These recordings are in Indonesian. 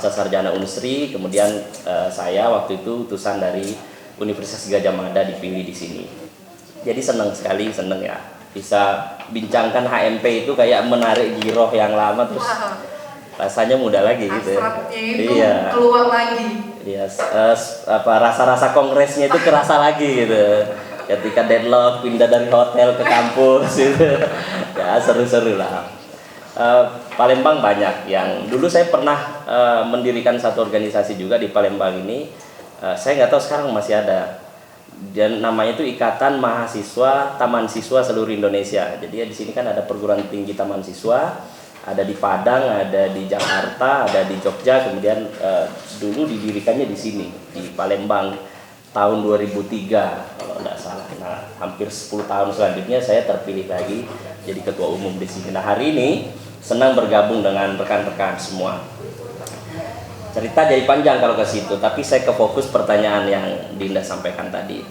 pasca sarjana Unsri, kemudian saya waktu itu utusan dari Universitas Gadjah Mada dipilih di sini. Jadi seneng ya, bisa bincangkan HMP itu kayak menarik giroh yang lama terus rasanya muda lagi gitu ya. Itu keluar lagi. Iya, rasa-rasa kongresnya itu kerasa lagi gitu. Ketika deadlock pindah dari hotel ke kampus gitu. Ya seru-seru lah. Palembang banyak yang dulu saya pernah mendirikan satu organisasi juga di Palembang ini. Saya nggak tahu sekarang masih ada. Dan namanya itu Ikatan Mahasiswa Taman Siswa Seluruh Indonesia. Jadi di sini kan ada perguruan tinggi taman siswa, ada di Padang, ada di Jakarta, ada di Jogja. Kemudian dulu didirikannya di sini di Palembang tahun 2003 kalau tidak salah. Nah, hampir 10 tahun selanjutnya saya terpilih lagi jadi ketua umum di sini. Nah, hari ini senang bergabung dengan rekan-rekan semua. Cerita jadi panjang kalau ke situ, tapi saya ke fokus pertanyaan yang Dinda sampaikan tadi.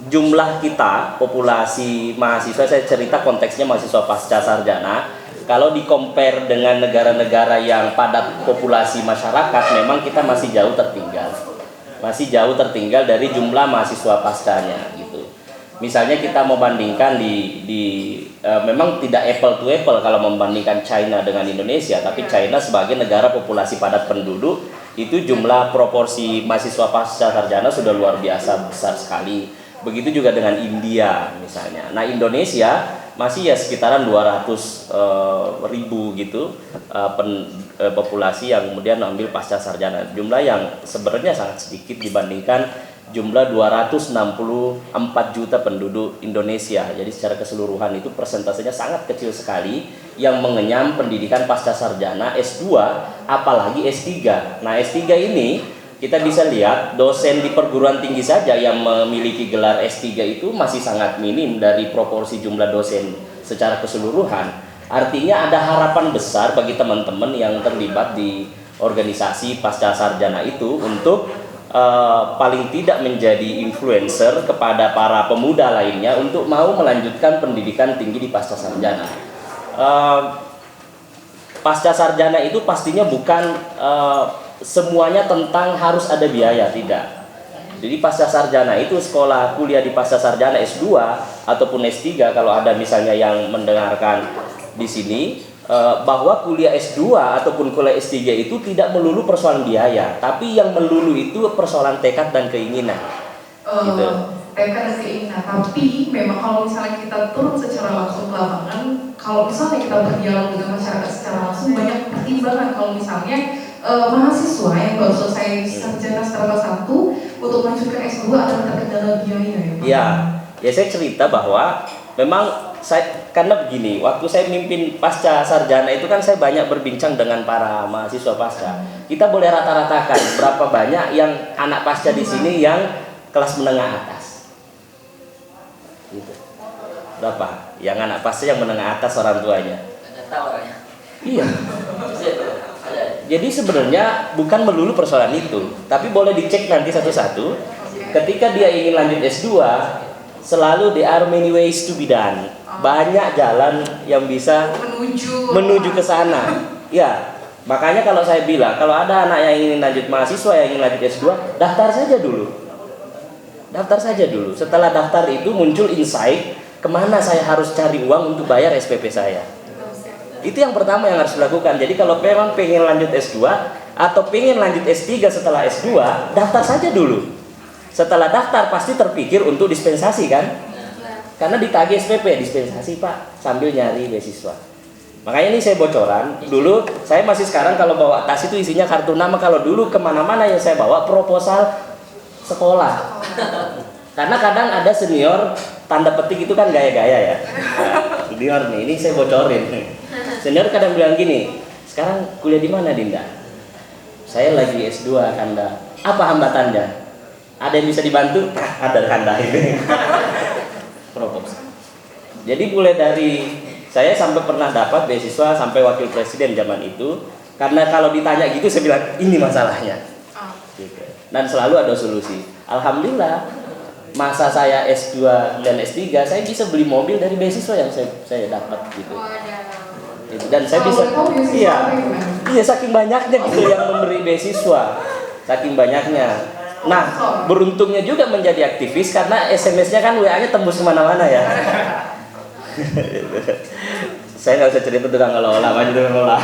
Jumlah kita, populasi mahasiswa, saya cerita konteksnya mahasiswa pasca sarjana. Kalau di-compare dengan negara-negara yang padat populasi masyarakat, memang kita masih jauh tertinggal. Masih jauh tertinggal dari jumlah mahasiswa pascanya gitu. Misalnya kita membandingkan memang tidak apple to apple kalau membandingkan China dengan Indonesia, tapi China sebagai negara populasi padat penduduk itu jumlah proporsi mahasiswa pasca sarjana sudah luar biasa besar sekali. Begitu juga dengan India misalnya. Nah, Indonesia masih ya sekitaran 200.000 gitu populasi yang kemudian ambil pasca sarjana. Jumlah yang sebenarnya sangat sedikit dibandingkan jumlah 264 juta penduduk Indonesia. Jadi secara keseluruhan itu persentasenya sangat kecil sekali yang mengenyam pendidikan pasca sarjana S2 apalagi S3. Nah, S3 ini kita bisa lihat dosen di perguruan tinggi saja yang memiliki gelar S3 itu masih sangat minim dari proporsi jumlah dosen secara keseluruhan. Artinya ada harapan besar bagi teman-teman yang terlibat di organisasi pasca sarjana itu untuk paling tidak menjadi influencer kepada para pemuda lainnya untuk mau melanjutkan pendidikan tinggi di pasca sarjana. Pasca sarjana itu pastinya bukan semuanya tentang harus ada biaya, tidak. Jadi pasca sarjana itu sekolah kuliah di pasca sarjana S2 ataupun S3 kalau ada misalnya yang mendengarkan di sini bahwa kuliah S2 ataupun kuliah S3 itu tidak melulu persoalan biaya, tapi yang melulu itu persoalan tekad dan keinginan. Gitu. Tekad dan keinginan, tapi memang kalau misalnya kita turun secara langsung ke lapangan, kalau misalnya kita berdialog dengan masyarakat secara langsung, banyak pertimbangan. Kalau misalnya mahasiswa yang baru selesai sarjana setelah S1 untuk melanjutkan S2 akan terkendala biaya ya Pak? Ya saya cerita bahwa memang karena begini, waktu saya mimpin pasca sarjana itu kan saya banyak berbincang dengan para mahasiswa pasca. Kita boleh rata-ratakan berapa banyak yang anak pasca di sini yang kelas menengah atas. Gitu. Berapa? Yang anak pasca yang menengah atas orang tuanya? Iya. Jadi sebenarnya bukan melulu persoalan itu, tapi boleh dicek nanti satu-satu. Ketika dia ingin lanjut S2, selalu there are many ways to be done. Banyak jalan yang bisa menuju ke sana. Ya, makanya kalau saya bilang, kalau ada anak yang ingin lanjut mahasiswa yang ingin lanjut S2, daftar saja dulu. Daftar saja dulu. Setelah daftar itu muncul insight, kemana saya harus cari uang untuk bayar SPP saya. Itu yang pertama yang harus dilakukan. Jadi kalau memang pengen lanjut S2 atau pengen lanjut S3 setelah S2, daftar saja dulu. Setelah daftar pasti terpikir untuk dispensasi kan? Karena ditagih SPP, dispensasi Pak, sambil nyari beasiswa. Makanya ini saya bocoran. Dulu saya masih sekarang kalau bawa tas itu isinya kartu nama. Kalau dulu kemana-mana yang saya bawa proposal sekolah. Karena kadang ada senior tanda petik itu kan gaya-gaya ya. Nah, senior nih, ini saya bocorin. Senior kadang bilang gini, sekarang kuliah di mana Dinda? Saya lagi S2 Kanda. Apa hambatannya? Ada yang bisa dibantu? Ada Kanda ini. Proposal. Jadi mulai dari saya sampai pernah dapat beasiswa sampai wakil presiden zaman itu. Karena kalau ditanya gitu saya bilang ini masalahnya. Gitu. Dan selalu ada solusi. Alhamdulillah masa saya S2 dan S3 saya bisa beli mobil dari beasiswa yang saya dapat gitu. Dan saya Kalau bisa, boleh tahu beasiswa iya, apa itu, Mas? iya saking banyaknya gitu yang memberi beasiswa, saking banyaknya. Nah, beruntungnya juga menjadi aktivis karena SMS-nya kan WA-nya tembus kemana-mana ya. Saya nggak usah cerita tentang olah-olah, maju dengan olah.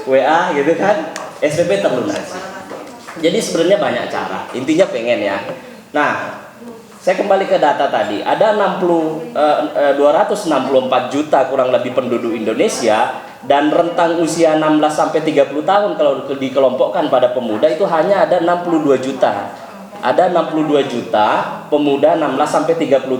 WA gitu kan, SPP terlunasi. Jadi sebenarnya banyak cara. Intinya pengen ya. Nah, saya kembali ke data tadi. Ada 264 juta kurang lebih penduduk Indonesia dan rentang usia 16 sampai 30 tahun kalau dikelompokkan pada pemuda itu hanya ada 62 juta. Ada 62 juta pemuda 16 sampai 30